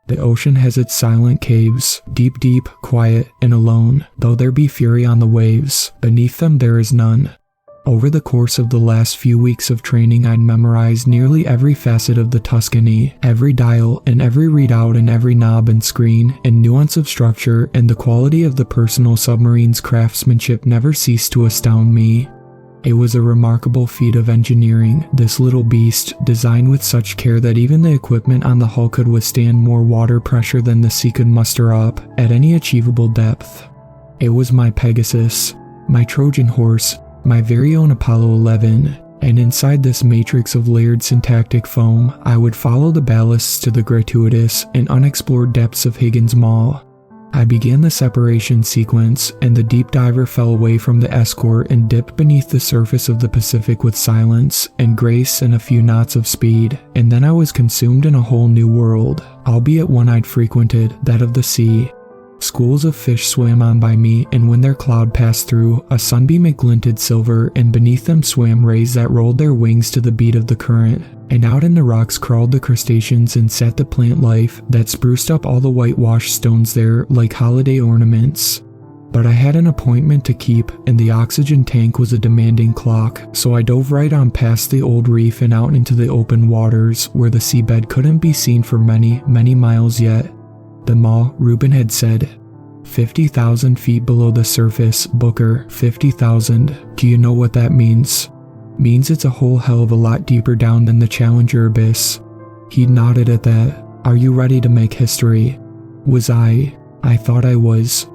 The ocean has its silent caves, deep, quiet, and alone. Though there be fury on the waves, beneath them there is none. Over the course of the last few weeks of training, I'd memorized nearly every facet of the Tuscany, every dial and every readout and every knob and screen and nuance of structure, and the quality of the personal submarine's craftsmanship never ceased to astound me. It was a remarkable feat of engineering, this little beast, designed with such care that even the equipment on the hull could withstand more water pressure than the sea could muster up at any achievable depth. It was my Pegasus, my Trojan horse, my very own Apollo 11, and inside this matrix of layered syntactic foam, I would follow the ballasts to the gratuitous and unexplored depths of Higgins Maw. I began the separation sequence, and the deep diver fell away from the escort and dipped beneath the surface of the Pacific with silence and grace and a few knots of speed, and then I was consumed in a whole new world, albeit one I'd frequented, that of the sea. Schools of fish swam on by me, and when their cloud passed through, a sunbeam it glinted silver, and beneath them swam rays that rolled their wings to the beat of the current. And out in the rocks crawled the crustaceans and sat the plant life that spruced up all the whitewashed stones there like holiday ornaments. But I had an appointment to keep, and the oxygen tank was a demanding clock, so I dove right on past the old reef and out into the open waters, where the seabed couldn't be seen for many, many miles yet. The Maw, Reuben had said, 50,000 feet below the surface, Booker, 50,000. Do you know what that means? Means it's a whole hell of a lot deeper down than the Challenger abyss. He nodded at that. Are you ready to make history? Was I? I thought I was.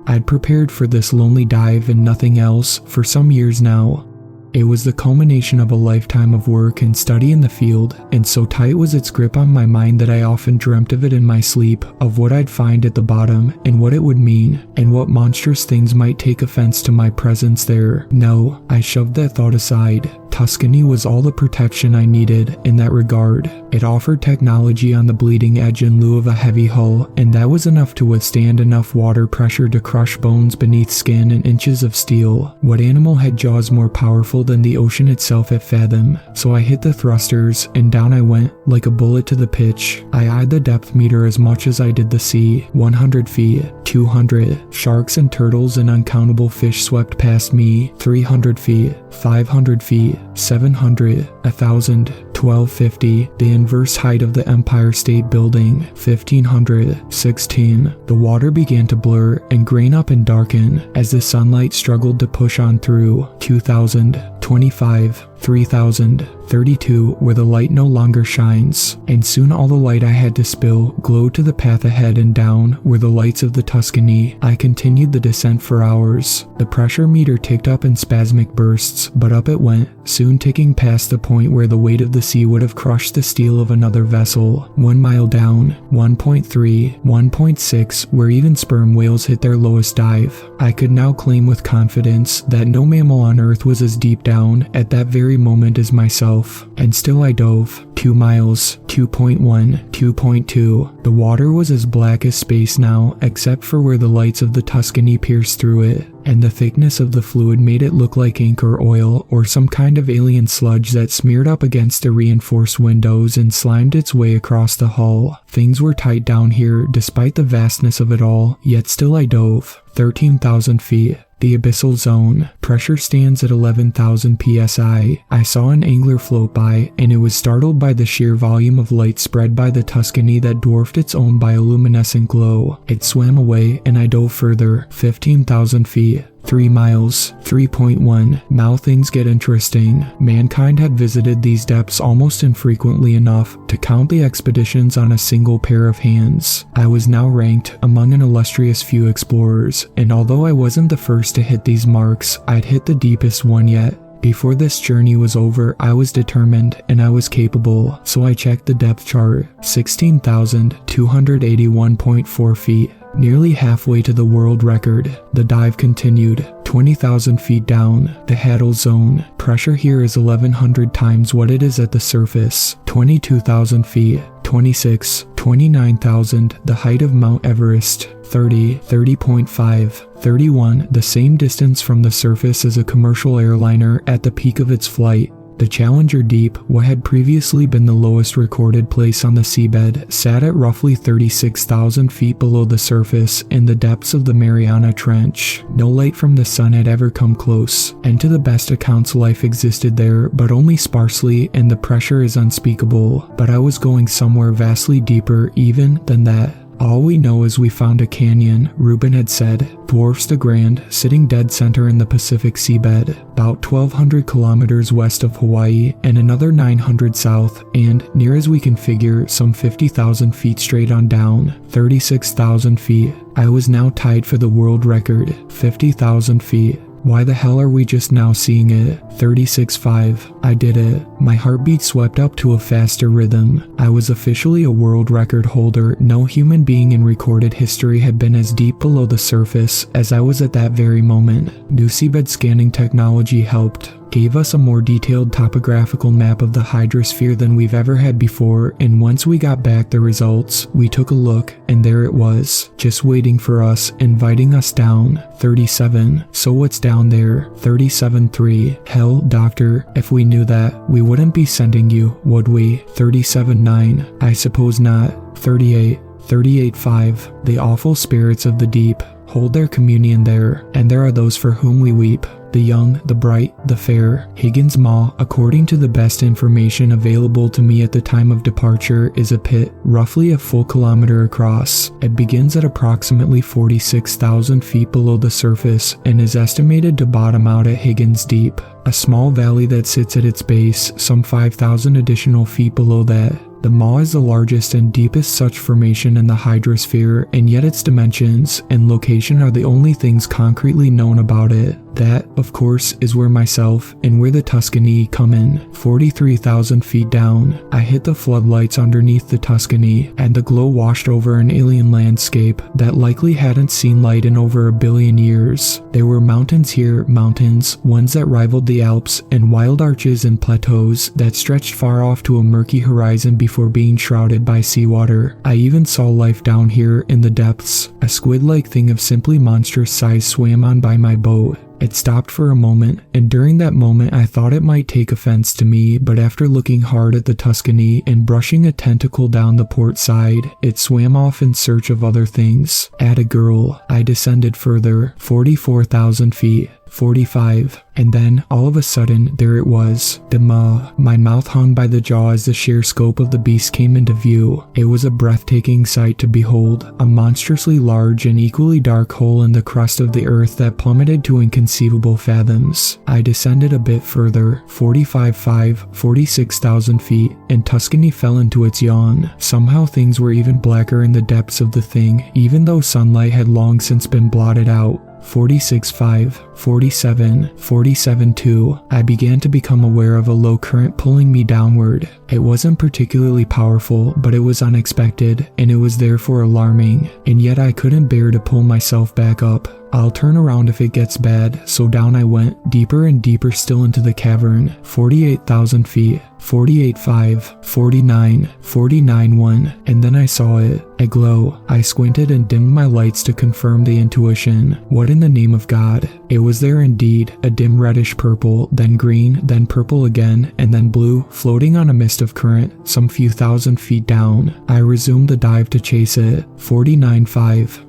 I'd prepared for this lonely dive and nothing else for some years now. It was the culmination of a lifetime of work and study in the field, and so tight was its grip on my mind that I often dreamt of it in my sleep, of what I'd find at the bottom, and what it would mean, and what monstrous things might take offense to my presence there. No, I shoved that thought aside. Tuscany was all the protection I needed in that regard. It offered technology on the bleeding edge in lieu of a heavy hull, and that was enough to withstand enough water pressure to crush bones beneath skin and inches of steel. What animal had jaws more powerful than the ocean itself at fathom? So I hit the thrusters, and down I went, like a bullet to the pitch. I eyed the depth meter as much as I did the sea. 100 feet, 200. Sharks and turtles and uncountable fish swept past me. 300 feet, 500 feet. 700, 1,000, 1250, the inverse height of the Empire State Building, 1500, 16. The water began to blur and grain up and darken as the sunlight struggled to push on through, 2000, 25, 3000, 32, where the light no longer shines, and soon all the light I had to spill glowed to the path ahead, and down were the lights of the Tuscany. I continued the descent for hours. The pressure meter ticked up in spasmic bursts, but up it went, soon ticking past the point where the weight of the sea would have crushed the steel of another vessel. 1 mile down, 1.3, 1.6, where even sperm whales hit their lowest dive. I could now claim with confidence that no mammal on Earth was as deep down at that very moment as myself, and still I dove. 2 miles, 2.1, 2.2. The water was as black as space now, except for where the lights of the Tuscany pierced through it, and the thickness of the fluid made it look like ink or oil or some kind of alien sludge that smeared up against the reinforced windows and slimed its way across the hull. Things were tight down here despite the vastness of it all, yet still I dove. 13,000 feet. The abyssal zone. Pressure stands at 11,000 psi. I saw an angler float by, and it was startled by the sheer volume of light spread by the Tuscany that dwarfed its own bioluminescent glow. It swam away, and I dove further. 15,000 feet. 3 miles, 3.1. Now things get interesting. Mankind had visited these depths almost infrequently enough to count the expeditions on a single pair of hands. I was now ranked among an illustrious few explorers, and although I wasn't the first to hit these marks, I'd hit the deepest one yet. Before this journey was over, I was determined and I was capable, so I checked the depth chart. 16,281.4 feet. Nearly halfway to the world record. The dive continued. 20,000 feet down, the Haddle Zone. Pressure here is 1,100 times what it is at the surface. 22,000 feet. 26, 29,000, the height of Mount Everest. 30, 30.5, 31, the same distance from the surface as a commercial airliner at the peak of its flight. The Challenger Deep, what had previously been the lowest recorded place on the seabed, sat at roughly 36,000 feet below the surface in the depths of the Mariana Trench. No light from the sun had ever come close, and to the best accounts life existed there, but only sparsely, and the pressure is unspeakable. But I was going somewhere vastly deeper even than that. All we know is we found a canyon, Ruben had said, dwarfs the Grand, sitting dead center in the Pacific seabed, about 1,200 kilometers west of Hawaii and another 900 south, and, near as we can figure, some 50,000 feet straight on down, 36,000 feet. I was now tied for the world record, 50,000 feet. Why the hell are we just now seeing it? 36.5. I did it. My heartbeat swept up to a faster rhythm. I was officially a world record holder. No human being in recorded history had been as deep below the surface as I was at that very moment. New seabed scanning technology helped. Gave us a more detailed topographical map of the hydrosphere than we've ever had before, and once we got back the results, we took a look, and there it was, just waiting for us, inviting us down. 37. So what's down there? 37.3. Hell, doctor, if we knew that, we wouldn't be sending you, would we? 37.9. I suppose not. 38. 38.5. The awful spirits of the deep hold their communion there, and there are those for whom we weep. The young, the bright, the fair. Higgins Maw, according to the best information available to me at the time of departure, is a pit, roughly a full kilometer across. It begins at approximately 46,000 feet below the surface and is estimated to bottom out at Higgins Deep, a small valley that sits at its base, some 5,000 additional feet below that. The Maw is the largest and deepest such formation in the hydrosphere, and yet its dimensions and location are the only things concretely known about it. That, of course, is where myself and where the Tuscany come in. 43,000 feet down, I hit the floodlights underneath the Tuscany, and the glow washed over an alien landscape that likely hadn't seen light in over 1 billion years. There were mountains here, mountains, ones that rivaled the Alps, and wild arches and plateaus that stretched far off to a murky horizon before being shrouded by seawater. I even saw life down here in the depths. A squid-like thing of simply monstrous size swam on by my boat. It stopped for a moment, and during that moment I thought it might take offense to me, but after looking hard at the Tuscany and brushing a tentacle down the port side, it swam off in search of other things. At a girl, I descended further, 44,000 feet. 45, and then, all of a sudden, there it was, the Maw. My mouth hung by the jaw as the sheer scope of the beast came into view. It was a breathtaking sight to behold, a monstrously large and equally dark hole in the crust of the earth that plummeted to inconceivable fathoms. I descended a bit further, 45.5, 46,000 feet, and Tuscany fell into its yawn. Somehow things were even blacker in the depths of the thing, even though sunlight had long since been blotted out. 46.5, 47, 47.2, I began to become aware of a low current pulling me downward. It wasn't particularly powerful, but it was unexpected, and it was therefore alarming, and yet I couldn't bear to pull myself back up. I'll turn around if it gets bad, so down I went, deeper and deeper still into the cavern, 48,000 feet, 48.5, 49, 49.1, and then I saw it, a glow. I squinted and dimmed my lights to confirm the intuition. What in the name of God? It was there indeed, a dim reddish purple, then green, then purple again, and then blue, floating on a mist of current, some few thousand feet down. I resumed the dive to chase it, 49.5,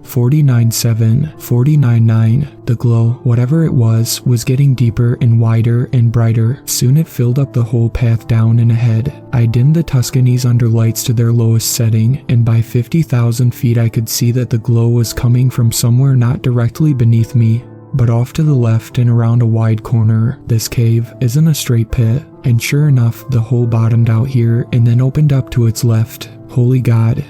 49.7, 49.9. The glow, whatever it was getting deeper and wider and brighter. Soon it filled up the whole path down and ahead. I dimmed the Tuscany's underlights to their lowest setting, and by 50,000 feet I could see that the glow was coming from somewhere not directly beneath me, but off to the left and around a wide corner. This cave isn't a straight pit, and sure enough, the hole bottomed out here and then opened up to its left. Holy God,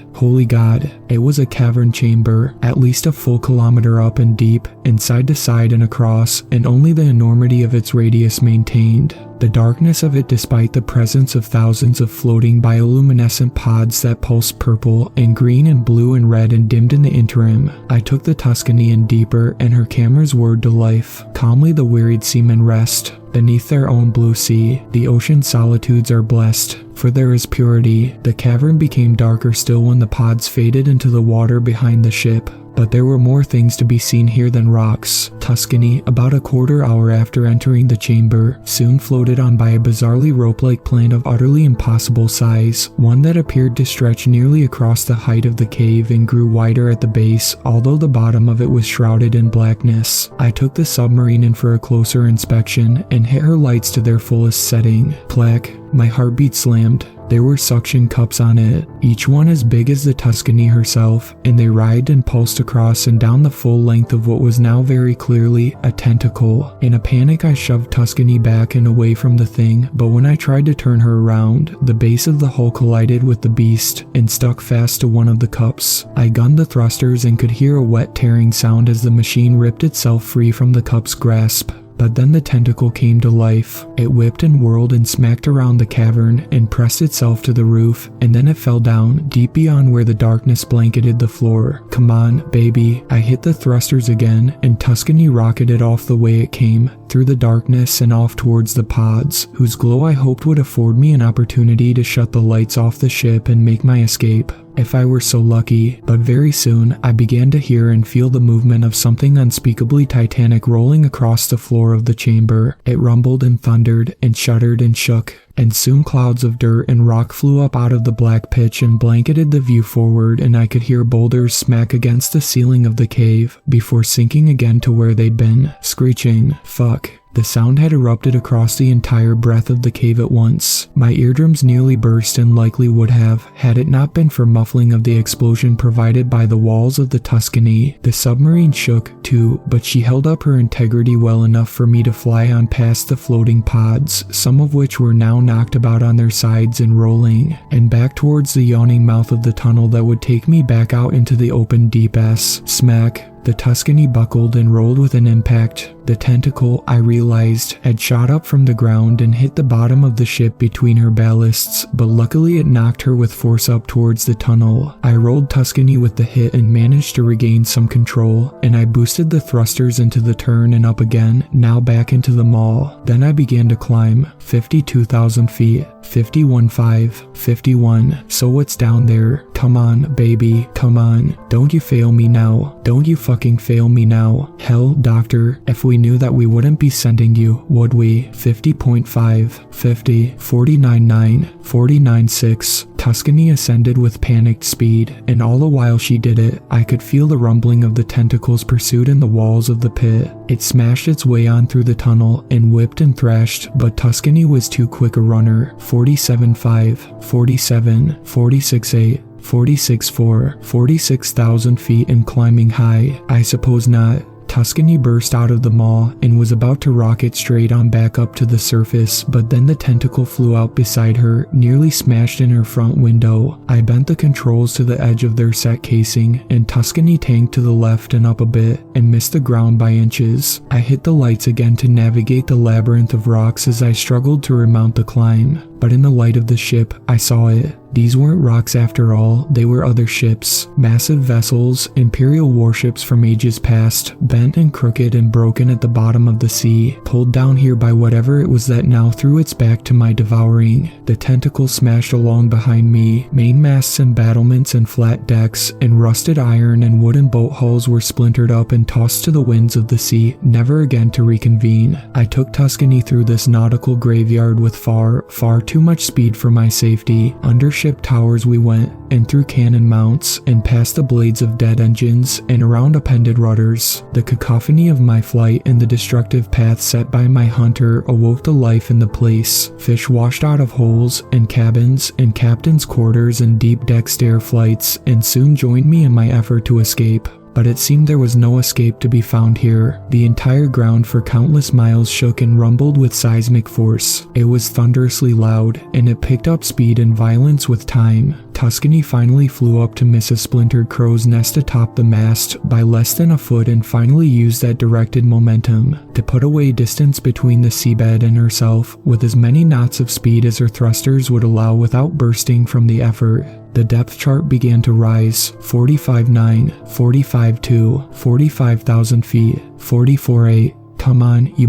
it was a cavern chamber, at least a full kilometer up and deep, and side to side and across, and only the enormity of its radius maintained. The darkness of it despite the presence of thousands of floating bioluminescent pods that pulsed purple and green and blue and red and dimmed in the interim. I took the Tuscany in deeper, and her cameras whirred to life. Calmly the wearied seamen rest. Beneath their own blue sea, the ocean solitudes are blessed, for there is purity. The cavern became darker still when the pods faded into the water behind the ship. But there were more things to be seen here than rocks. Tuscany, about a quarter hour after entering the chamber, soon floated on by a bizarrely rope-like plant of utterly impossible size, one that appeared to stretch nearly across the height of the cave and grew wider at the base, although the bottom of it was shrouded in blackness. I took the submarine in for a closer inspection and hit her lights to their fullest setting. Clack. My heartbeat slammed. There were suction cups on it, each one as big as the Tuscany herself, and they writhed and pulsed across and down the full length of what was now very clearly a tentacle. In a panic, I shoved Tuscany back and away from the thing, but when I tried to turn her around, the base of the hull collided with the beast and stuck fast to one of the cups. I gunned the thrusters and could hear a wet tearing sound as the machine ripped itself free from the cup's grasp. But then the tentacle came to life. It whipped and whirled and smacked around the cavern and pressed itself to the roof, and then it fell down deep beyond where the darkness blanketed the floor. Come on, baby. I hit the thrusters again, and Tuscany rocketed off the way it came, through the darkness and off towards the pods, whose glow I hoped would afford me an opportunity to shut the lights off the ship and make my escape. If I were so lucky, but very soon I began to hear and feel the movement of something unspeakably titanic rolling across the floor of the chamber. It rumbled and thundered and shuddered and shook, and soon clouds of dirt and rock flew up out of the black pitch and blanketed the view forward, and I could hear boulders smack against the ceiling of the cave before sinking again to where they'd been, screeching, "Fuck." The sound had erupted across the entire breadth of the cave at once. My eardrums nearly burst and likely would have, had it not been for muffling of the explosion provided by the walls of the Tuscany. The submarine shook, too, but she held up her integrity well enough for me to fly on past the floating pods, some of which were now knocked about on their sides and rolling, and back towards the yawning mouth of the tunnel that would take me back out into the open deep S. Smack. The Tuscany buckled and rolled with an impact. The tentacle, I realized, had shot up from the ground and hit the bottom of the ship between her ballasts, but luckily it knocked her with force up towards the tunnel. I rolled Tuscany with the hit and managed to regain some control, and I boosted the thrusters into the turn and up again, now back into the maw. Then I began to climb. 52,000 feet. 51.5. 51. So what's down there? Come on, baby. Come on. Don't you fail me now. Don't you fucking fail me now. Hell, doctor, if we knew that we wouldn't be sending you, would we? 50.5. 50. 49.9. 49.6. Tuscany ascended with panicked speed, and all the while she did it, I could feel the rumbling of the tentacles pursued in the walls of the pit. It smashed its way on through the tunnel and whipped and thrashed, but Tuscany was too quick a runner. 47.5, 47, 46.8, 46.4, 46,000 feet and climbing high. I suppose not. Tuscany burst out of the maw and was about to rocket straight on back up to the surface, but then the tentacle flew out beside her, nearly smashed in her front window. I bent the controls to the edge of their set casing, and Tuscany tanked to the left and up a bit, and missed the ground by inches. I hit the lights again to navigate the labyrinth of rocks as I struggled to remount the climb, but in the light of the ship, I saw it. These weren't rocks after all, they were other ships, massive vessels, imperial warships from ages past, bent and crooked and broken at the bottom of the sea, pulled down here by whatever it was that now threw its back to my devouring. The tentacles smashed along behind me, mainmasts and battlements and flat decks, and rusted iron and wooden boat hulls were splintered up and tossed to the winds of the sea, never again to reconvene. I took Tuscany through this nautical graveyard with far, far too much speed for my safety. Under ship towers we went, and through cannon mounts, and past the blades of dead engines, and around appended rudders. The cacophony of my flight and the destructive path set by my hunter awoke the life in the place. Fish washed out of holes, and cabins, and captain's quarters, and deep deck stair flights, and soon joined me in my effort to escape. But it seemed there was no escape to be found here. The entire ground for countless miles shook and rumbled with seismic force. It was thunderously loud, and it picked up speed and violence with time. Tuscany finally flew up to miss a splintered crow's nest atop the mast by less than a foot and finally used that directed momentum to put away distance between the seabed and herself with as many knots of speed as her thrusters would allow without bursting from the effort. The depth chart began to rise. 45.9, 45.2, 45,000 feet, 44.8, Come on, you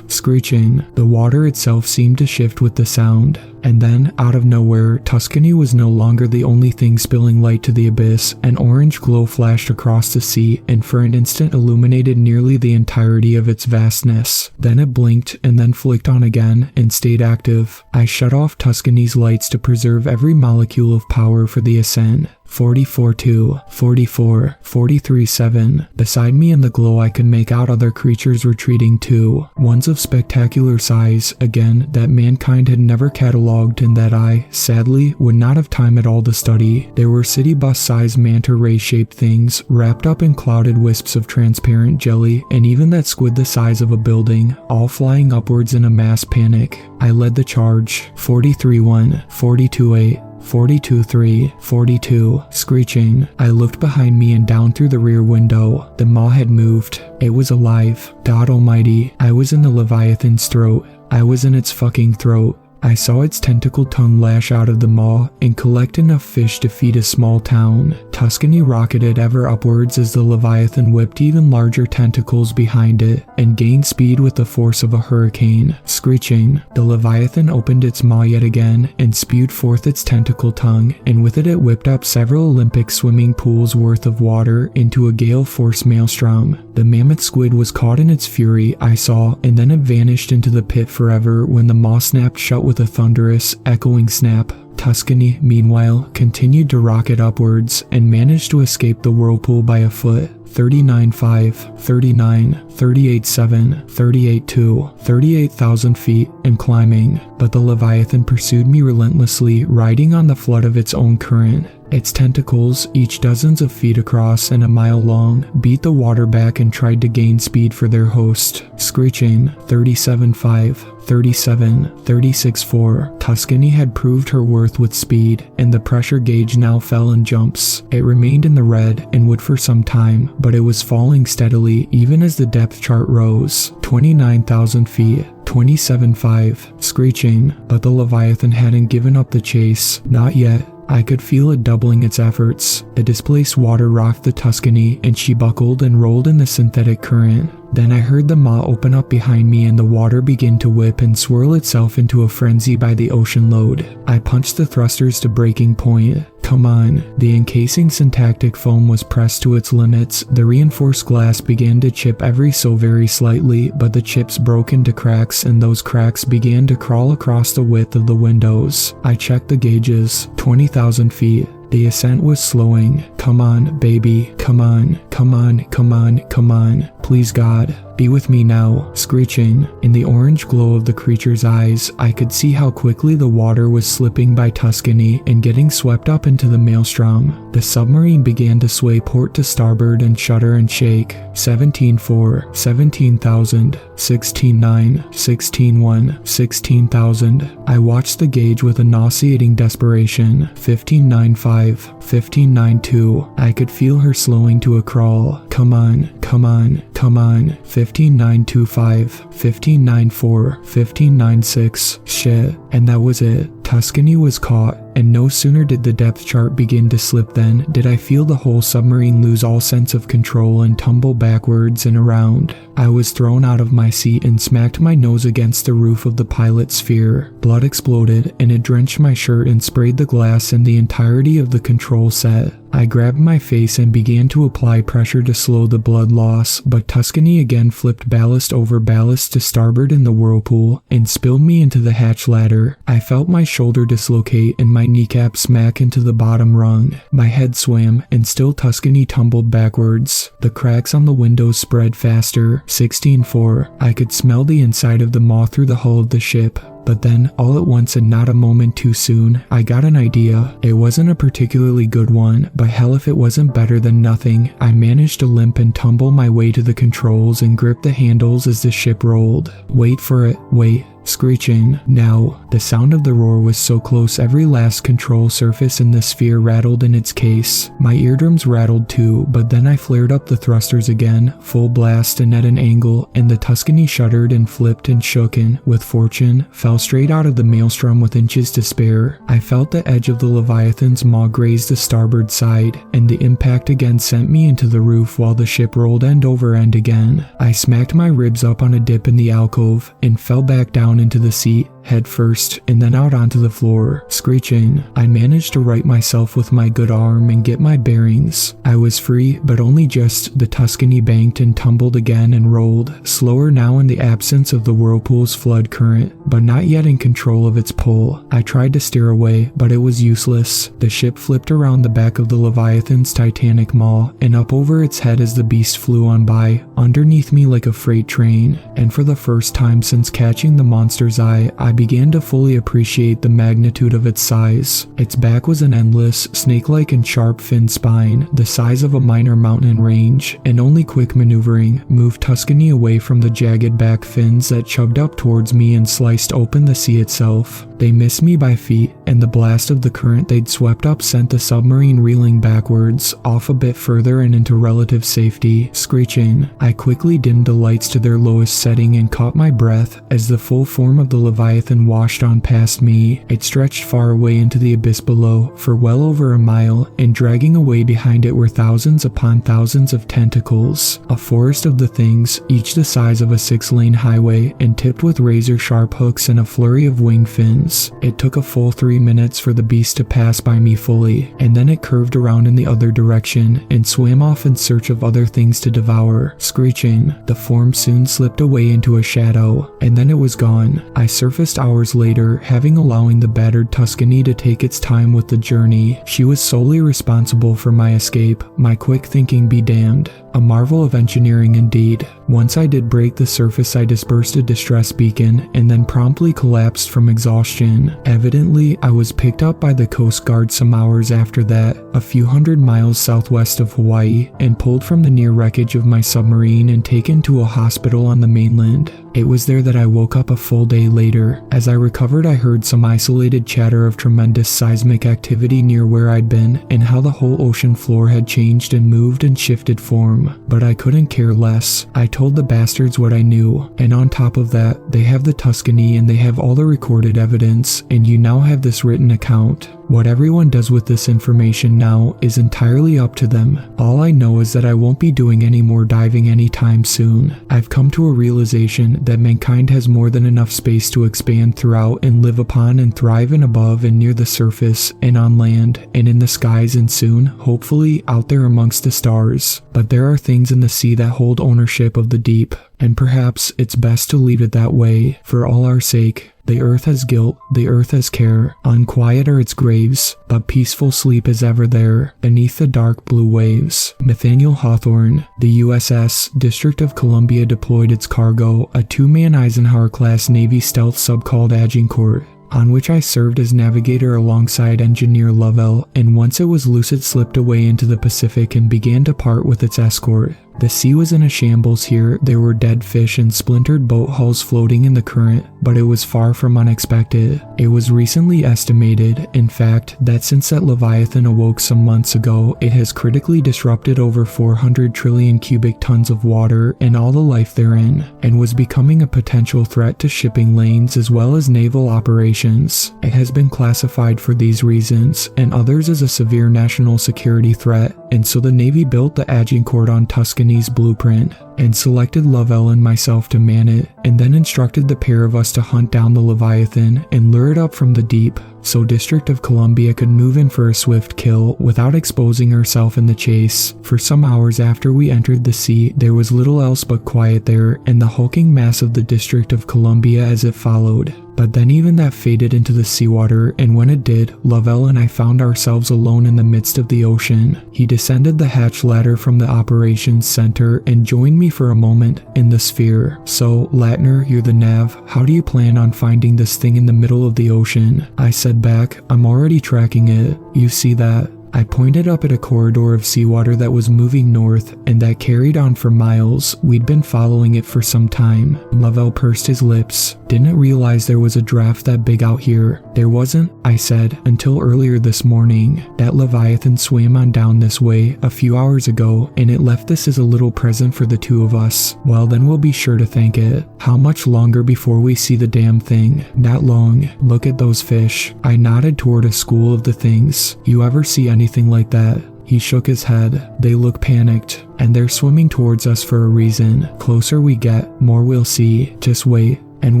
screeching. The water itself seemed to shift with the sound. And then, out of nowhere, Tuscany was no longer the only thing spilling light to the abyss. An orange glow flashed across the sea and for an instant illuminated nearly the entirety of its vastness. Then it blinked and then flicked on again and stayed active. I shut off Tuscany's lights to preserve every molecule of power for the ascent. 44-2, 44, 43-7. Beside me in the glow I could make out other creatures retreating too. Ones of spectacular size, again, that mankind had never catalogued and that I, sadly, would not have time at all to study. There were city bus-sized manta ray-shaped things, wrapped up in clouded wisps of transparent jelly, and even that squid the size of a building, all flying upwards in a mass panic. I led the charge. 43-1, 42-8. 42-3, 42, screeching. I looked behind me and down through the rear window. The maw had moved. It was alive. God almighty, I was in the Leviathan's throat. I was in its fucking throat. I saw its tentacled tongue lash out of the maw and collect enough fish to feed a small town. Tuscany rocketed ever upwards as the Leviathan whipped even larger tentacles behind it and gained speed with the force of a hurricane. Screeching, the Leviathan opened its maw yet again and spewed forth its tentacle tongue, and with it whipped up several Olympic swimming pools worth of water into a gale-force maelstrom. The mammoth squid was caught in its fury, I saw, and then it vanished into the pit forever when the maw snapped shut with a thunderous, echoing snap. Tuscany, meanwhile, continued to rocket upwards and managed to escape the whirlpool by a foot. 39.5, 39, 38.7, 38.2, 38,000 feet, and climbing. But the Leviathan pursued me relentlessly, riding on the flood of its own current. Its tentacles, each dozens of feet across and a mile long, beat the water back and tried to gain speed for their host. Screeching, 37.5, 37, 36.4. Tuscany had proved her worth with speed, and the pressure gauge now fell in jumps. It remained in the red and would for some time, but it was falling steadily even as the depth chart rose. 29,000 feet. 27.5, screeching, but the Leviathan hadn't given up the chase, not yet. I could feel it doubling its efforts. The displaced water rocked the Tuscany and she buckled and rolled in the synthetic current. Then I heard the maw open up behind me and the water begin to whip and swirl itself into a frenzy by the ocean load. I punched the thrusters to breaking point. Come on. The encasing syntactic foam was pressed to its limits. The reinforced glass began to chip every so very slightly, but the chips broke into cracks and those cracks began to crawl across the width of the windows. I checked the gauges. 20,000 feet. The ascent was slowing. Come on, baby. Come on. Come on. Come on. Come on. Please, God. Be with me now. Screeching. In the orange glow of the creature's eyes, I could see how quickly the water was slipping by Tuscany and getting swept up into the maelstrom. The submarine began to sway port to starboard and shudder and shake. 17.4, 17,000, 16.9, 16.1, 16,000. I watched the gauge with a nauseating desperation. 15.95, 15.92. I could feel her slowing to a crawl. Come on, come on, come on. 15.925, 15.94, 15.96. Shit. And that was it. Tuscany was caught, and no sooner did the depth chart begin to slip than did I feel the whole submarine lose all sense of control and tumble backwards and around. I was thrown out of my seat and smacked my nose against the roof of the pilot's sphere. Blood exploded, and it drenched my shirt and sprayed the glass and the entirety of the control set. I grabbed my face and began to apply pressure to slow the blood loss, but Tuscany again flipped ballast over ballast to starboard in the whirlpool and spilled me into the hatch ladder. I felt my shoulder dislocate and my kneecap smack into the bottom rung. My head swam, and still Tuscany tumbled backwards. The cracks on the windows spread faster. 16.4. I could smell the inside of the maw through the hull of the ship. But then, all at once and not a moment too soon, I got an idea. It wasn't a particularly good one, but hell if it wasn't better than nothing. I managed to limp and tumble my way to the controls and grip the handles as the ship rolled. Wait for it, wait. screeching. Now, the sound of the roar was so close every last control surface in the sphere rattled in its case. My eardrums rattled too, but then I flared up the thrusters again, full blast and at an angle, and the Tuscany shuddered and flipped and shook and, with fortune, fell straight out of the maelstrom with inches to spare. I felt the edge of the Leviathan's maw graze the starboard side, and the impact again sent me into the roof while the ship rolled end over end again. I smacked my ribs up on a dip in the alcove, and fell back down into the seat, head first, and then out onto the floor, screeching. I managed to right myself with my good arm and get my bearings. I was free, but only just. The Tuscany banked and tumbled again and rolled, slower now in the absence of the whirlpool's flood current, but not yet in control of its pull. I tried to steer away, but it was useless. The ship flipped around the back of the Leviathan's titanic maw, and up over its head as the beast flew on by, underneath me like a freight train, and for the first time since catching the monster's eye, I began to fully appreciate the magnitude of its size. Its back was an endless, snake-like and sharp-finned spine, the size of a minor mountain range, and only quick maneuvering moved Tuscany away from the jagged back fins that shoved up towards me and sliced open the sea itself. They missed me by feet, and the blast of the current they'd swept up sent the submarine reeling backwards, off a bit further and into relative safety, screeching. I quickly dimmed the lights to their lowest setting and caught my breath as the full form of the Leviathan washed on past me. It stretched far away into the abyss below, for well over a mile, and dragging away behind it were thousands upon thousands of tentacles, a forest of the things, each the size of a 6-lane highway, and tipped with razor-sharp hooks and a flurry of wing fins. It took a full 3 minutes for the beast to pass by me fully, and then it curved around in the other direction, and swam off in search of other things to devour, screeching. The form soon slipped away into a shadow, and then it was gone. I surfaced hours later, having allowing the battered Tuscany to take its time with the journey. She was solely responsible for my escape, my quick thinking be damned. A marvel of engineering indeed. Once I did break the surface, I dispersed a distress beacon, and then promptly collapsed from exhaustion. Evidently, I was picked up by the Coast Guard some hours after that, a few hundred miles southwest of Hawaii, and pulled from the near wreckage of my submarine and taken to a hospital on the mainland. It was there that I woke up a full day later. As I recovered, I heard some isolated chatter of tremendous seismic activity near where I'd been, and how the whole ocean floor had changed and moved and shifted form. But I couldn't care less. I told the bastards what I knew, and on top of that, they have the Tuscany and they have all the recorded evidence, and you now have this written account. What everyone does with this information now is entirely up to them. All I know is that I won't be doing any more diving anytime soon. I've come to a realization that mankind has more than enough space to expand throughout and live upon and thrive in above and near the surface and on land and in the skies and soon, hopefully, out there amongst the stars. But there are things in the sea that hold ownership of the deep, and perhaps it's best to leave it that way for all our sake. The earth has guilt, the earth has care, unquiet are its graves, but peaceful sleep is ever there, beneath the dark blue waves. Nathaniel Hawthorne. The USS District of Columbia deployed its cargo, a 2-man Eisenhower-class Navy stealth sub called Agincourt, on which I served as navigator alongside engineer Lovell, and once it was loose it slipped away into the Pacific and began to part with its escort. The sea was in a shambles here. There were dead fish and splintered boat hulls floating in the current, but it was far from unexpected. It was recently estimated, in fact, that since that Leviathan awoke some months ago, it has critically disrupted over 400 trillion cubic tons of water and all the life therein, and was becoming a potential threat to shipping lanes as well as naval operations. It has been classified for these reasons, and others as a severe national security threat, and so the Navy built the Agincourt on Tuscany's blueprint, and selected Lovell and myself to man it, and then instructed the pair of us to hunt down the Leviathan and lure it up from the deep, so District of Columbia could move in for a swift kill without exposing herself in the chase. For some hours after we entered the sea, there was little else but quiet there, and the hulking mass of the District of Columbia as it followed. But then even that faded into the seawater, and when it did, Lovell and I found ourselves alone in the midst of the ocean. He descended the hatch ladder from the operations center and joined me for a moment in the sphere. So, Latner, you're the nav. How do you plan on finding this thing in the middle of the ocean? I said back, I'm already tracking it. You see that? I pointed up at a corridor of seawater that was moving north and that carried on for miles. We'd been following it for some time. Lovell pursed his lips. Didn't realize there was a draft that big out here. There wasn't, I said, until earlier this morning. That Leviathan swam on down this way a few hours ago, and it left this as a little present for the two of us. Well, then we'll be sure to thank it. How much longer before we see the damn thing? Not long. Look at those fish. I nodded toward a school of the things. You ever see anything like that? He shook his head. They look panicked, and they're swimming towards us for a reason. Closer we get, more we'll see. Just wait. And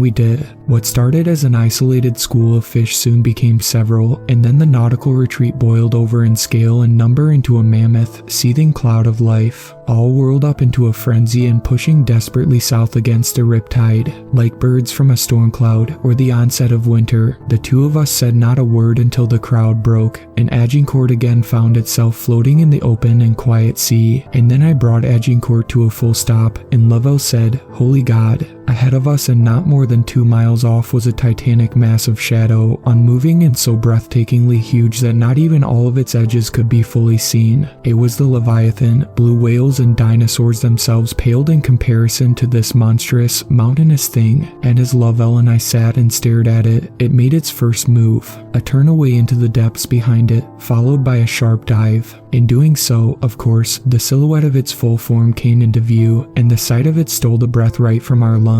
we did. What started as an isolated school of fish soon became several, and then the nautical retreat boiled over in scale and number into a mammoth, seething cloud of life, all whirled up into a frenzy and pushing desperately south against a riptide. Like birds from a storm cloud or the onset of winter, the two of us said not a word until the crowd broke, and Agincourt again found itself floating in the open and quiet sea. And then I brought Agincourt to a full stop, and Lovell said, "Holy God." Ahead of us and not more than 2 miles off was a titanic mass of shadow, unmoving and so breathtakingly huge that not even all of its edges could be fully seen. It was the Leviathan. Blue whales and dinosaurs themselves paled in comparison to this monstrous, mountainous thing, and as Lovell and I sat and stared at it, it made its first move, a turn away into the depths behind it, followed by a sharp dive. In doing so, of course, the silhouette of its full form came into view, and the sight of it stole the breath right from our lungs.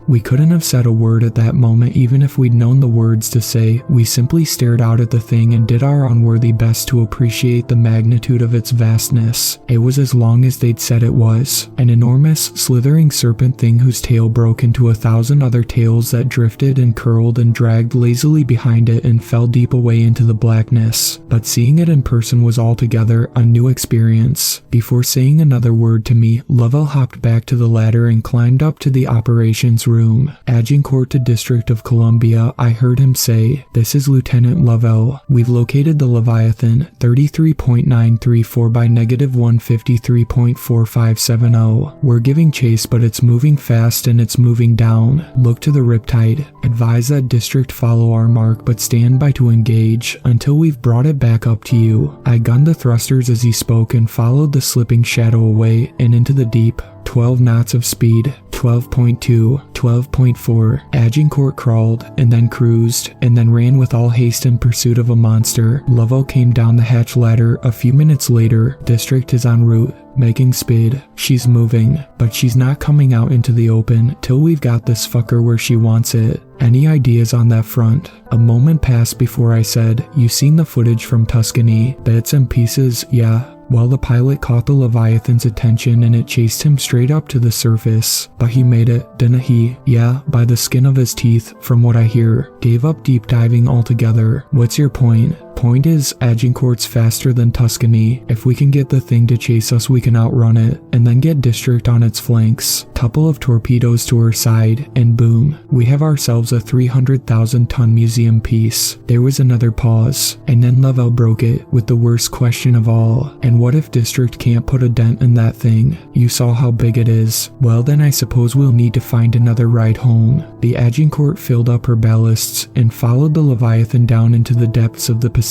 We couldn't have said a word at that moment even if we'd known the words to say. We simply stared out at the thing and did our unworthy best to appreciate the magnitude of its vastness. It was as long as they'd said it was, an enormous, slithering serpent thing whose tail broke into 1,000 other tails that drifted and curled and dragged lazily behind it and fell deep away into the blackness. But seeing it in person was altogether a new experience. Before saying another word to me, Lovell hopped back to the ladder and climbed up to the operations room. Agincourt to District of Columbia, I heard him say, "This is Lieutenant Lovell. We've located the Leviathan, 33.934 by -153.4570. We're giving chase, but it's moving fast and it's moving down. Look to the riptide. Advise that District follow our mark but stand by to engage until we've brought it back up to you." I gunned the thrusters as he spoke and followed the slipping shadow away and into the deep. 12 knots of speed, 12.2, 12.4. Agincourt crawled, and then cruised, and then ran with all haste in pursuit of a monster. Lovell came down the hatch ladder a few minutes later. District is en route, making speed. She's moving, but she's not coming out into the open till we've got this fucker where she wants it. Any ideas on that front? A moment passed before I said, "You seen the footage from Tuscany? Bits and pieces, yeah." Well, the pilot caught the Leviathan's attention and it chased him straight up to the surface. But he made it, didn't he? Yeah, by the skin of his teeth, from what I hear. Gave up deep diving altogether. What's your point? Point is, Agincourt's faster than Tuscany. If we can get the thing to chase us, we can outrun it, and then get District on its flanks. Couple of torpedoes to her side, and boom, we have ourselves a 300,000-ton museum piece. There was another pause, and then Lovell broke it with the worst question of all. And what if District can't put a dent in that thing? You saw how big it is. Well, then I suppose we'll need to find another ride home. The Agincourt filled up her ballasts and followed the Leviathan down into the depths of the Pacific,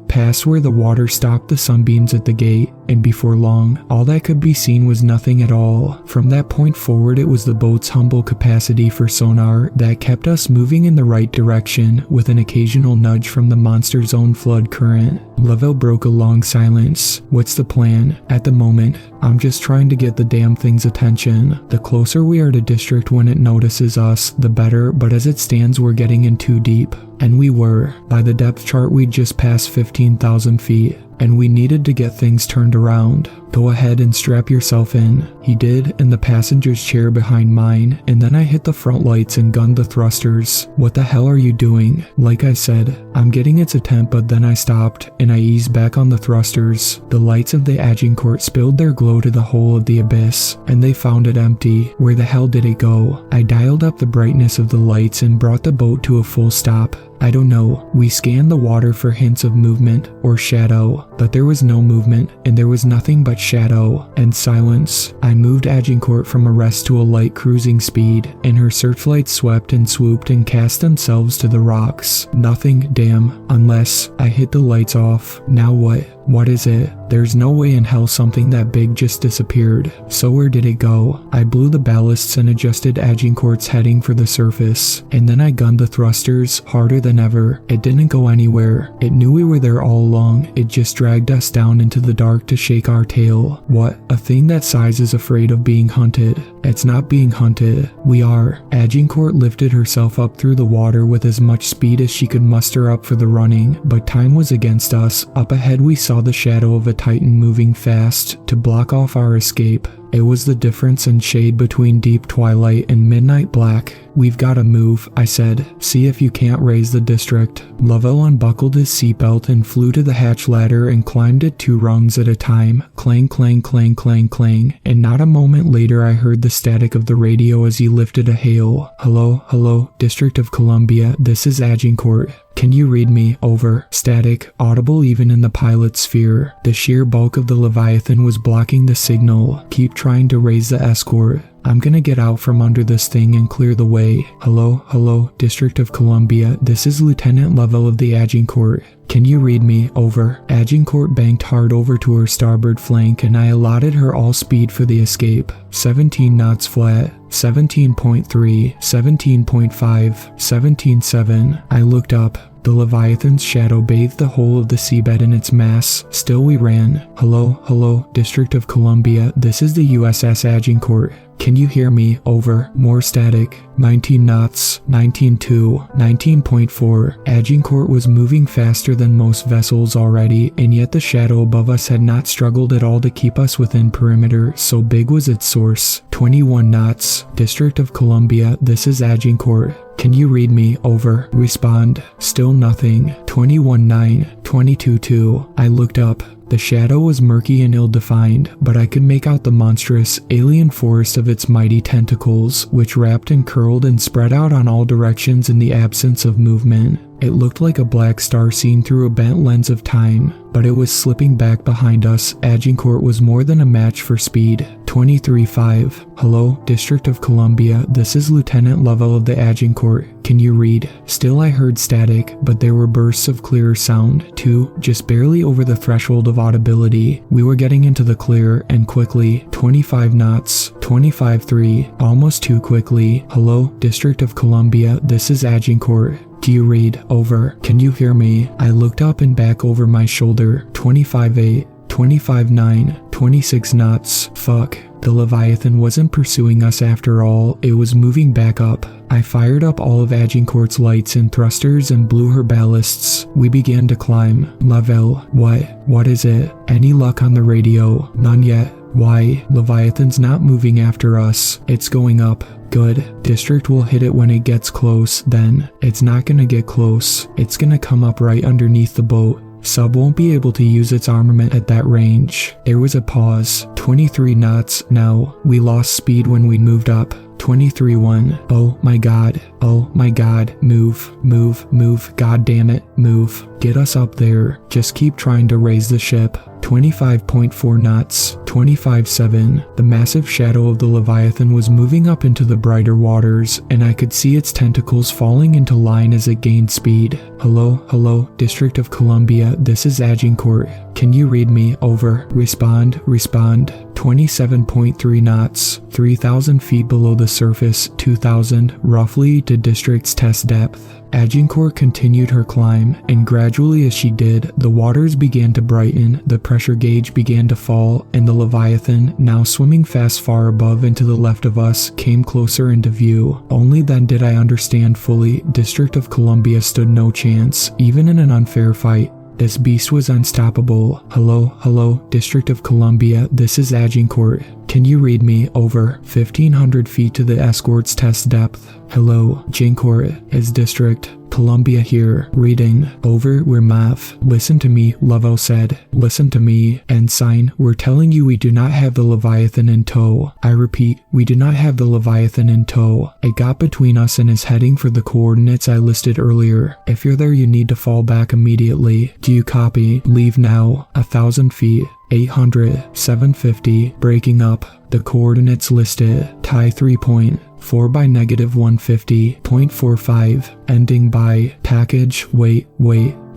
past where the water stopped the sunbeams at the gate, and before long, all that could be seen was nothing at all. From that point forward, it was the boat's humble capacity for sonar that kept us moving in the right direction, with an occasional nudge from the monster's own flood current. Lovell broke a long silence. What's the plan? At the moment, I'm just trying to get the damn thing's attention. The closer we are to District when it notices us, the better, but as it stands, we're getting in too deep. And we were. By the depth chart, we'd just passed 15,000 feet. And we needed to get things turned around. Go ahead and strap yourself in. He did, in the passenger's chair behind mine, and then I hit the front lights and gunned the thrusters. What the hell are you doing? Like I said, I'm getting its attempt, but then I stopped, and I eased back on the thrusters. The lights of the Agincourt spilled their glow to the whole of the abyss, and they found it empty. Where the hell did it go? I dialed up the brightness of the lights and brought the boat to a full stop. I don't know. We scanned the water for hints of movement or shadow, but there was no movement, and there was nothing but shadow and silence. I moved Agincourt from a rest to a light cruising speed, and her searchlights swept and swooped and cast themselves to the rocks. Nothing, damn, unless I hit the lights off. Now what? What is it? There's no way in hell something that big just disappeared. So where did it go? I blew the ballasts and adjusted Agincourt's heading for the surface, and then I gunned the thrusters harder than ever. It didn't go anywhere. It knew we were there all along. It just dragged us down into the dark to shake our tail. What? A thing that size is afraid of being hunted. It's not being hunted. We are. Agincourt lifted herself up through the water with as much speed as she could muster up for the running, but time was against us. Up ahead we saw the shadow of a titan moving fast to block off our escape. It was the difference in shade between deep twilight and midnight black. We've gotta move, I said. See if you can't raise the district. Lovell unbuckled his seatbelt and flew to the hatch ladder and climbed it 2 rungs at a time. Clang, clang, clang, clang, clang. And not a moment later I heard the static of the radio as he lifted a hail. Hello, hello, District of Columbia, this is Agincourt. Can you read me? Over. Static, audible even in the pilot's sphere. The sheer bulk of the Leviathan was blocking the signal. Keep trying to raise the escort. I'm gonna get out from under this thing and clear the way. Hello, hello, District of Columbia, this is Lieutenant Lovell of the Agincourt. Can you read me? Over. Agincourt banked hard over to her starboard flank and I allotted her all speed for the escape. 17 knots flat. 17.3, 17.5, 17.7. I looked up. The Leviathan's shadow bathed the whole of the seabed in its mass. Still we ran. Hello, hello, District of Columbia, this is the USS Agincourt. Can you hear me? Over. More static. 19 knots. 19.2. 19.4. Agincourt was moving faster than most vessels already, and yet the shadow above us had not struggled at all to keep us within perimeter, so big was its source. 21 knots. District of Columbia, this is Agincourt. Can you read me? Over. Respond. Still nothing. 21.9. 22.2. I looked up. The shadow was murky and ill-defined, but I could make out the monstrous, alien forest of its mighty tentacles, which wrapped and curled and spread out on all directions in the absence of movement. It looked like a black star seen through a bent lens of time, but it was slipping back behind us. Agincourt was more than a match for speed. 23.5. Hello, District of Columbia, this is Lieutenant Lovell of the Agincourt. Can you read? Still I heard static, but there were bursts of clearer sound, too, just barely over the threshold of audibility. We were getting into the clear, and quickly. 25 knots. 25.3. Almost too quickly. Hello, District of Columbia, this is Agincourt. Do you read? Over. Can you hear me? I looked up and back over my shoulder. 25.8. 25.9. 26 knots. Fuck. The Leviathan wasn't pursuing us after all, it was moving back up. I fired up all of Agincourt's lights and thrusters and blew her ballasts. We began to climb. Lovell, what is it? Any luck on the radio? None yet. Why? Leviathan's not moving after us. It's going up. Good. District will hit it when it gets close, then. It's not gonna get close. It's gonna come up right underneath the boat. Sub won't be able to use its armament at that range. There was a pause. 23 knots. Now, we lost speed when we moved up. 23.1. Oh my god. Oh my god. Move, move, move. God damn it. Move. Get us up there. Just keep trying to raise the ship. 25.4 knots. 25.7. The massive shadow of the Leviathan was moving up into the brighter waters, and I could see its tentacles falling into line as it gained speed. Hello, hello, District of Columbia, this is Agincourt. Can you read me? Over. Respond, respond. 27.3 knots. 3,000 feet below the surface, 2,000, roughly, to District's test depth. Agincourt continued her climb, and gradually as she did, the waters began to brighten, the pressure gauge began to fall, and the Leviathan, now swimming fast far above and to the left of us, came closer into view. Only then did I understand fully, District of Columbia stood no chance, even in an unfair fight. This beast was unstoppable. Hello, hello, District of Columbia, this is Agincourt. Can you read me? Over. 1,500 feet to the escort's test depth. Hello, Agincourt, is District Columbia here. Reading. Over, we're Mav. Listen to me, Lovell said. Listen to me. Ensign, we're telling you we do not have the Leviathan in tow. I repeat, we do not have the Leviathan in tow. It got between us and is heading for the coordinates I listed earlier. If you're there, you need to fall back immediately. Do you copy? Leave now. 1,000 feet. 800, 750, breaking up. The coordinates listed. Tie 3 point. 4 by -150.45, ending by package, wait,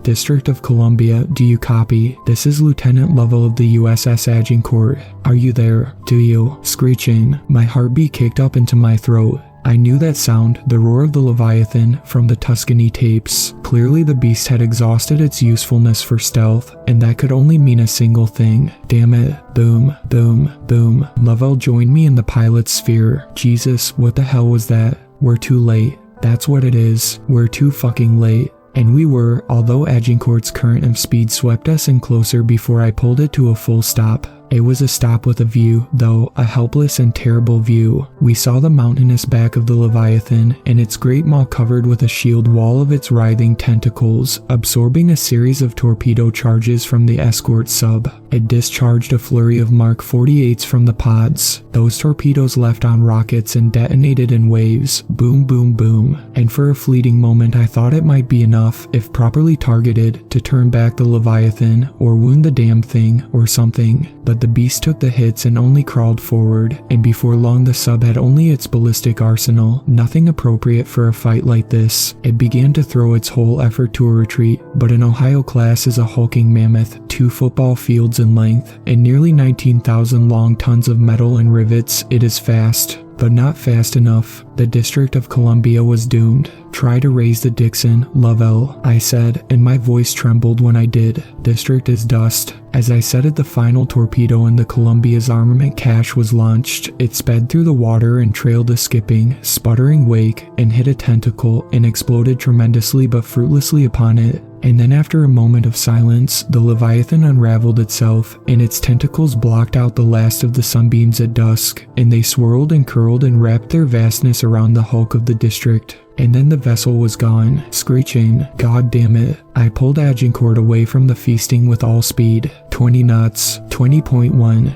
District of Columbia, do you copy? This is lieutenant level of the USS Agincourt. Are you there? Do you? Screeching. My heartbeat kicked up into my throat. I knew that sound, the roar of the Leviathan, from the Tuscany tapes. Clearly the beast had exhausted its usefulness for stealth, and that could only mean a single thing. Damn it. Boom, boom, boom. Lovell joined me in the pilot's sphere. Jesus, what the hell was that? We're too late. That's what it is. We're too fucking late. And we were, although Agincourt's current of speed swept us in closer before I pulled it to a full stop. It was a stop with a view, though, a helpless and terrible view. We saw the mountainous back of the Leviathan, and its great maw covered with a shield wall of its writhing tentacles, absorbing a series of torpedo charges from the escort sub. It discharged a flurry of Mark 48s from the pods. Those torpedoes left on rockets and detonated in waves, boom boom boom, and for a fleeting moment I thought it might be enough, if properly targeted, to turn back the Leviathan, or wound the damn thing, or something. But the beast took the hits and only crawled forward, and before long the sub had only its ballistic arsenal, nothing appropriate for a fight like this. It began to throw its whole effort to a retreat, but an Ohio class is a hulking mammoth, 2 football fields in length, and nearly 19,000 long tons of metal and rivets. It is fast, but not fast enough. The District of Columbia was doomed. Try to raise the Dixon, Lovell, I said, and my voice trembled when I did. District is dust. As I said it, the final torpedo in the Columbia's armament cache was launched. It sped through the water and trailed a skipping, sputtering wake, and hit a tentacle and exploded tremendously but fruitlessly upon it. And then after a moment of silence, the Leviathan unraveled itself, and its tentacles blocked out the last of the sunbeams at dusk, and they swirled and curled and wrapped their vastness around the hulk of the district. And then the vessel was gone, screeching. God damn it. I pulled Agincourt away from the feasting with all speed. 20 knots, 20.1,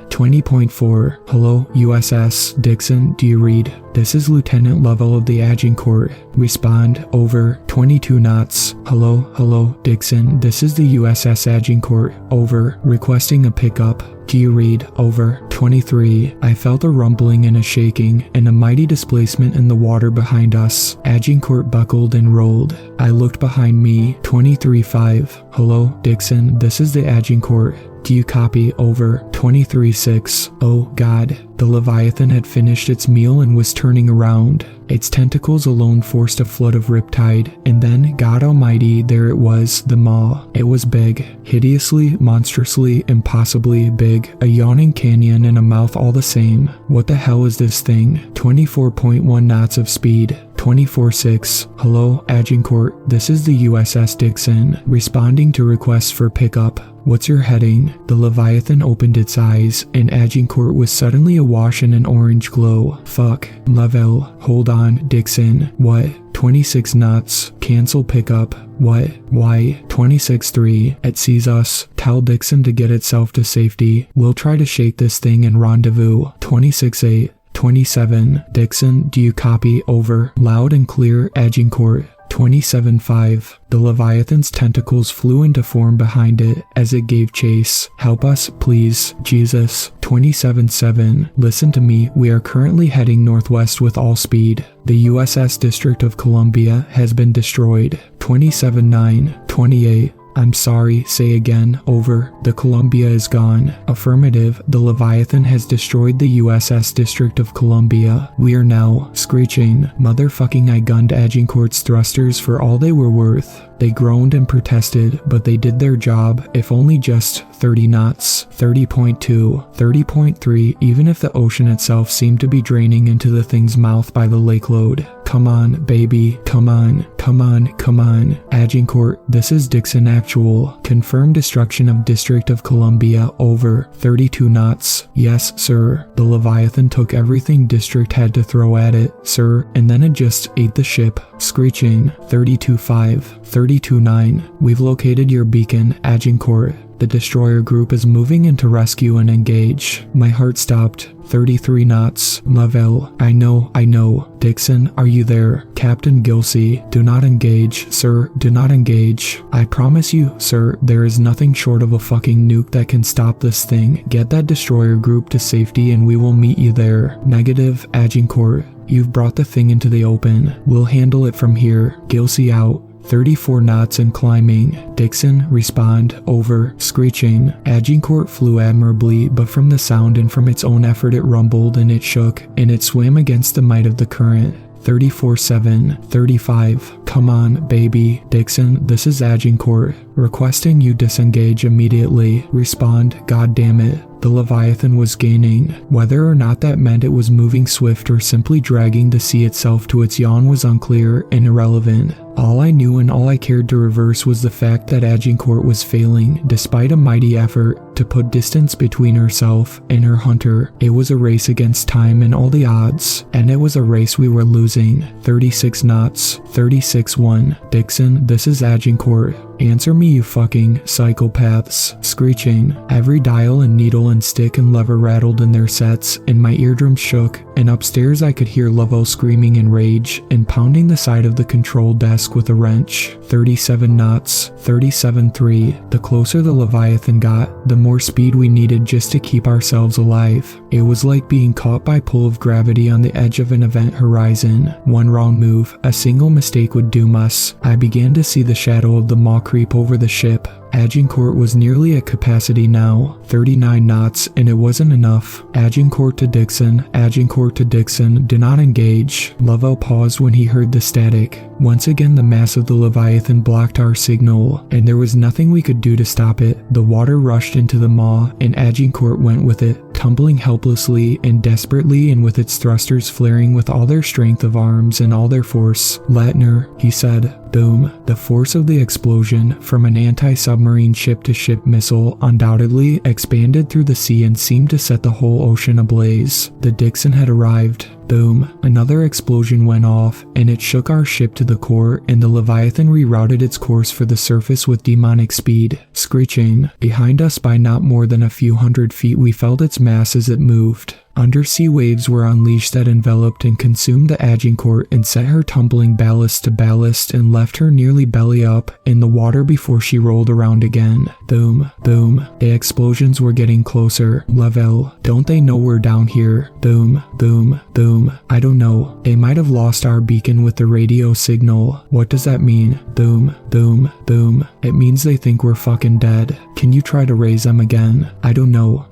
20.4. Hello, USS Dixon, do you read? This is Lieutenant Lovell of the Agincourt. Respond, over, 22 knots. Hello, Dixon, this is the USS Agincourt, over, requesting a pickup. Do you read? Over, 23. I felt a rumbling and a shaking, and a mighty displacement in the water behind us. Agincourt buckled and rolled. I looked behind me, 23.5. Hello, Dixon, this is the Agincourt. Do you copy? Over, 23.6. Oh God. The Leviathan had finished its meal and was turning around. Its tentacles alone forced a flood of riptide, and then, God almighty, there it was, the maw. It was big, hideously, monstrously, impossibly big, a yawning canyon and a mouth all the same. What the hell is this thing? 24.1 knots of speed. 24.6. Hello, Agincourt, this is the USS Dixon, responding to requests for pickup. What's your heading? The Leviathan opened its eyes, and Agincourt was suddenly awash in an orange glow. Fuck. Lovell. Hold on, Dixon. What? 26 knots. Cancel pickup. What? Why? 26.3. It sees us. Tell Dixon to get itself to safety. We'll try to shake this thing and rendezvous. 26.8. 27. Dixon, do you copy? Over. Loud and clear, Agincourt. 27.5. The Leviathan's tentacles flew into form behind it as it gave chase. Help us, please. Jesus. 27.7. Listen to me, we are currently heading northwest with all speed. The USS District of Columbia has been destroyed. 27.9. 28. I'm sorry, say again, over. The Columbia is gone. Affirmative, the Leviathan has destroyed the USS District of Columbia. We are now, screeching. Motherfucking I gunned Agincourt's thrusters for all they were worth. They groaned and protested, but they did their job, if only just 30 knots, 30.2, 30.3, even if the ocean itself seemed to be draining into the thing's mouth by the lake load. Come on, baby, come on, come on, come on. Agincourt, this is Dixon Actual. Confirmed destruction of District of Columbia, over, 32 knots. Yes, sir. The Leviathan took everything District had to throw at it, sir, and then it just ate the ship. Screeching, 32.5, 32.9. We've located your beacon, Agincourt. The destroyer group is moving in to rescue and engage. My heart stopped. 33 knots. Lovell. I know. Dixon, are you there? Captain Gilsey. Do not engage, sir. Do not engage. I promise you, sir, there is nothing short of a fucking nuke that can stop this thing. Get that destroyer group to safety and we will meet you there. Negative, Agincourt. You've brought the thing into the open. We'll handle it from here. Gilsey out. 34 knots and climbing. Dixon, respond, over, screeching. Agincourt flew admirably, but from the sound and from its own effort it rumbled and it shook, and it swam against the might of the current. 34-7, 35. Come on, baby. Dixon, this is Agincourt. Requesting you disengage immediately. Respond, God damn it. The Leviathan was gaining. Whether or not that meant it was moving swift or simply dragging the sea itself to its yawn was unclear and irrelevant. All I knew and all I cared to reverse was the fact that Agincourt was failing, despite a mighty effort, to put distance between herself and her hunter. It was a race against time and all the odds, and it was a race we were losing. 36 knots, 36-1. Dixon, this is Agincourt. Answer me, you fucking psychopaths. Screeching. Every dial and needle and stick and lever rattled in their sets, and my eardrums shook, and upstairs I could hear Lovell screaming in rage and pounding the side of the control desk with a wrench. 37 knots, 37-3. The closer the Leviathan got, the more speed we needed just to keep ourselves alive. It was like being caught by pull of gravity on the edge of an event horizon. One wrong move, a single mistake would doom us. I began to see the shadow of the maw creep over the ship. Agincourt was nearly at capacity now, 39 knots, and it wasn't enough. Agincourt to Dixon, do not engage. Lovell paused when he heard the static. Once again the mass of the Leviathan blocked our signal, and there was nothing we could do to stop it. The water rushed into the maw, and Agincourt went with it, tumbling helplessly and desperately and with its thrusters flaring with all their strength of arms and all their force. Latner, he said. Boom. The force of the explosion, from an anti-submarine ship-to-ship missile, undoubtedly expanded through the sea and seemed to set the whole ocean ablaze. The Dixon had arrived. Boom. Another explosion went off, and it shook our ship to the core, and the Leviathan rerouted its course for the surface with demonic speed. Screeching. Behind us by not more than a few hundred feet we felt its mass as it moved. Undersea waves were unleashed that enveloped and consumed the Agincourt and set her tumbling ballast to ballast and left her nearly belly up in the water before she rolled around again. Boom, boom. The explosions were getting closer. Lovell, don't they know we're down here? Boom, boom, boom. I don't know. They might have lost our beacon with the radio signal. What does that mean? Boom, boom, boom. It means they think we're fucking dead. Can you try to raise them again? I don't know.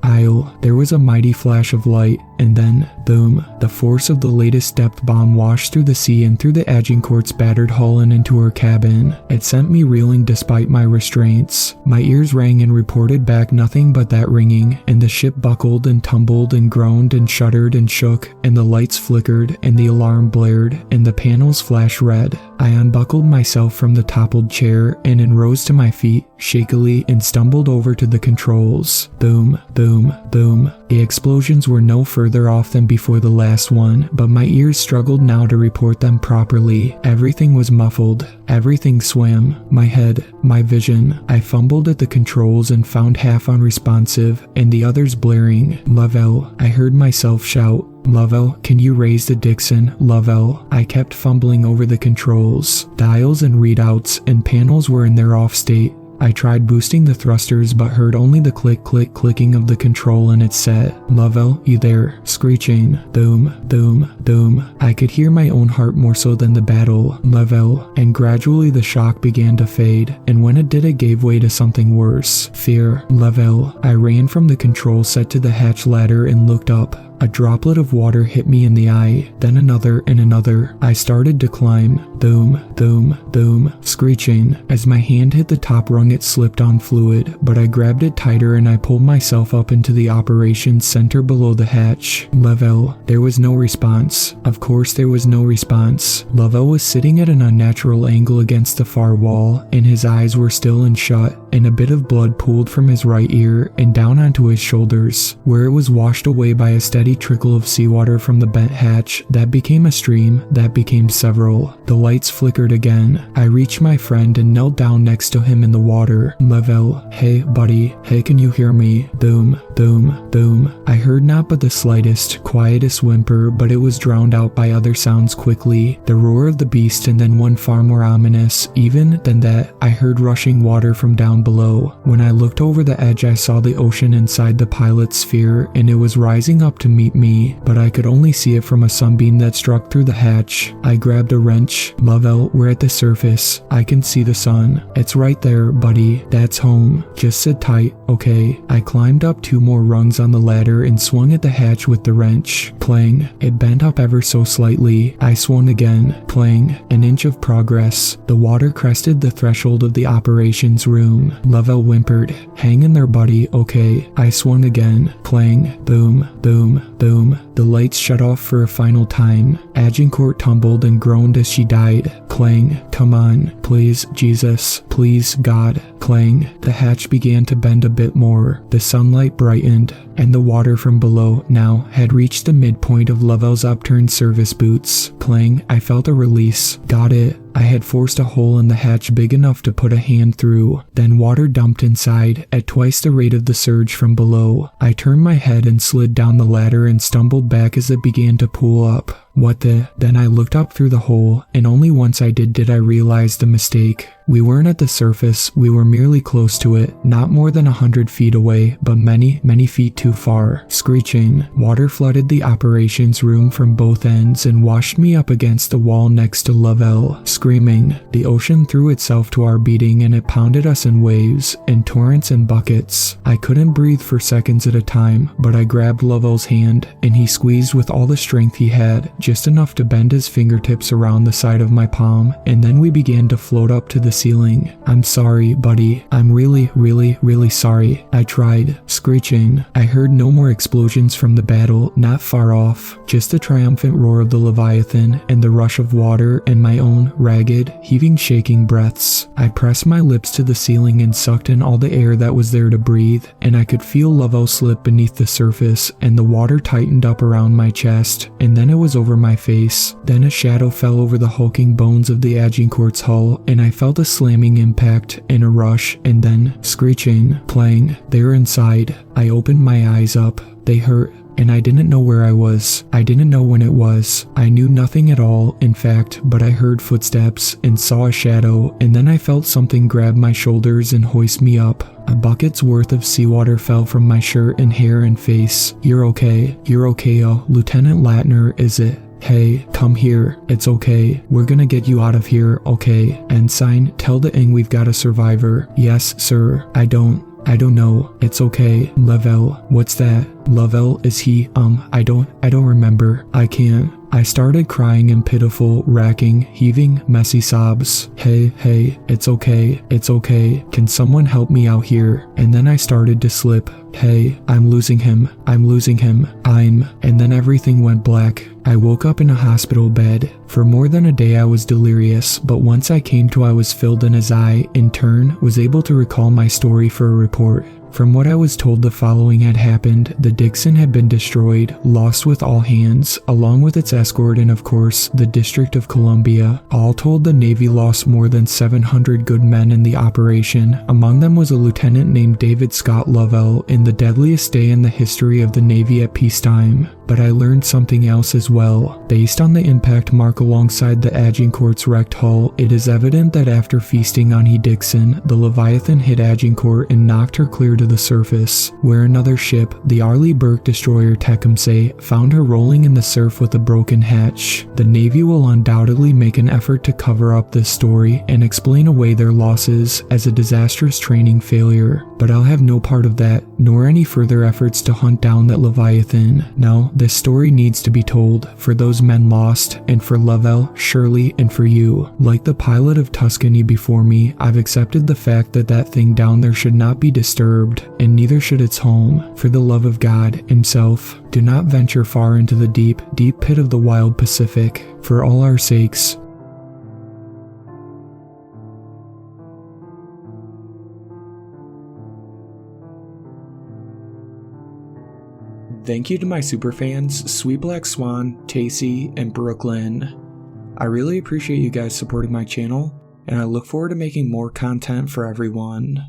There was a mighty flash of light, and then, boom, the force of the latest depth bomb washed through the sea and through the Agincourt's battered hull and into her cabin. It sent me reeling despite my restraints. My ears rang and reported back nothing but that ringing, and the ship buckled and tumbled and groaned and shuddered and shook, and the lights flickered, and the alarm blared, and the panels flashed red. I unbuckled myself from the toppled chair and then rose to my feet, shakily, and stumbled over to the controls. Boom, boom, boom. The explosions were no further off than before the last one, but my ears struggled now to report them properly. Everything was muffled. Everything swam. My head, my vision. I fumbled at the controls and found half unresponsive, and the others blaring. Lovell, I heard myself shout. Lovell, can you raise the Dixon? Lovell. I kept fumbling over the controls. Dials and readouts and panels were in their off state. I tried boosting the thrusters but heard only the clicking of the control and it set. Lovell, you there? Screeching. Boom, boom, boom. I could hear my own heart more so than the battle. Lovell. And gradually the shock began to fade, and when it did it gave way to something worse. Fear. Lovell. I ran from the control set to the hatch ladder and looked up. A droplet of water hit me in the eye, then another and another. I started to climb. Boom, boom, boom, screeching. As my hand hit the top rung it slipped on fluid, but I grabbed it tighter and I pulled myself up into the operations center below the hatch. Lovell. There was no response. Of course there was no response. Lovell was sitting at an unnatural angle against the far wall, and his eyes were still and shut, and a bit of blood pooled from his right ear and down onto his shoulders, where it was washed away by a steady trickle of seawater from the bent hatch that became a stream, that became several. The lights flickered again. I reached my friend and knelt down next to him in the water. Lovell, hey buddy, hey, can you hear me? Boom, boom, boom. I heard not but the slightest, quietest whimper, but it was drowned out by other sounds quickly. The roar of the beast, and then one far more ominous, even than that, I heard rushing water from down below. When I looked over the edge I saw the ocean inside the pilot's sphere, and it was rising up to meet meet me, but I could only see it from a sunbeam that struck through the hatch. I grabbed a wrench. Lovell, we're at the surface. I can see the sun. It's right there, buddy. That's home. Just sit tight, okay? I climbed up 2 more rungs on the ladder and swung at the hatch with the wrench. Clang. It bent up ever so slightly. I swung again. Clang. An inch of progress. The water crested the threshold of the operations room. Lovell whimpered. Hang in there, buddy, okay? I swung again. Clang. Boom. Boom. Boom. The lights shut off for a final time. Agincourt tumbled and groaned as she died. Clang. Come on. Please, Jesus. Please, God. Clang. The hatch began to bend a bit more. The sunlight brightened, and the water from below now had reached the midpoint of Lovell's upturned service boots. Clang. I felt a release. Got it. I had forced a hole in the hatch big enough to put a hand through. Then water dumped inside at twice the rate of the surge from below. I turned my head and slid down the ladder and stumbled back as it began to pool up. What the? Then I looked up through the hole, and only once I did I realize the mistake. We weren't at the surface, we were merely close to it, not more than 100 feet away, but many, many feet too far. Screeching, water flooded the operations room from both ends and washed me up against the wall next to Lovell. Screaming, the ocean threw itself to our beating and it pounded us in waves, in torrents and buckets. I couldn't breathe for seconds at a time, but I grabbed Lovell's hand, and he squeezed with all the strength he had, just enough to bend his fingertips around the side of my palm, and then we began to float up to the ceiling. I'm sorry, buddy. I'm really, really, really sorry. I tried. Screeching. I heard no more explosions from the battle, not far off, just the triumphant roar of the Leviathan and the rush of water and my own ragged, heaving, shaking breaths. I pressed my lips to the ceiling and sucked in all the air that was there to breathe, and I could feel Lovell slip beneath the surface, and the water tightened up around my chest, and then it was over my face. Then a shadow fell over the hulking bones of the Agincourt's hull, and I felt a slamming impact and a rush, and then, screeching, playing, they were inside. I opened my eyes up. They hurt, and I didn't know where I was. I didn't know when it was. I knew nothing at all, in fact, but I heard footsteps and saw a shadow, and then I felt something grab my shoulders and hoist me up. A bucket's worth of seawater fell from my shirt and hair and face. You're okay. You're okay, Lieutenant Latner, is it? Hey, come here. It's okay. We're gonna get you out of here, okay? Ensign, tell the Ing we've got a survivor. Yes, sir. I don't know. It's okay. Lovell, what's that? Lovell, is he, I don't remember. I can't. I started crying in pitiful, racking, heaving, messy sobs. Hey, it's okay. It's okay. Can someone help me out here? And then I started to slip. Hey, I'm losing him. And then everything went black. I woke up in a hospital bed. For more than a day I was delirious, but once I came to I was filled, and as I, in turn, was able to recall my story for a report. From what I was told, the following had happened. The Dixon had been destroyed, lost with all hands, along with its escort and of course, the District of Columbia. All told, the Navy lost more than 700 good men in the operation. Among them was a lieutenant named David Scott Lovell, in the deadliest day in the history of the Navy at peacetime. But I learned something else as well. Based on the impact mark alongside the Agincourt's wrecked hull, it is evident that after feasting on E. Dixon, the Leviathan hit Agincourt and knocked her clear to the surface, where another ship, the Arleigh Burke destroyer Tecumseh, found her rolling in the surf with a broken hatch. The Navy will undoubtedly make an effort to cover up this story and explain away their losses as a disastrous training failure, but I'll have no part of that, nor any further efforts to hunt down that Leviathan. Now, this story needs to be told, for those men lost, and for Lovell, Shirley, and for you. Like the pilot of Tuscany before me, I've accepted the fact that that thing down there should not be disturbed, and neither should its home. For the love of God himself, do not venture far into the deep, deep pit of the wild Pacific, for all our sakes. Thank you to my superfans, Sweet Black Swan, Tacey, and Brooklyn. I really appreciate you guys supporting my channel, and I look forward to making more content for everyone.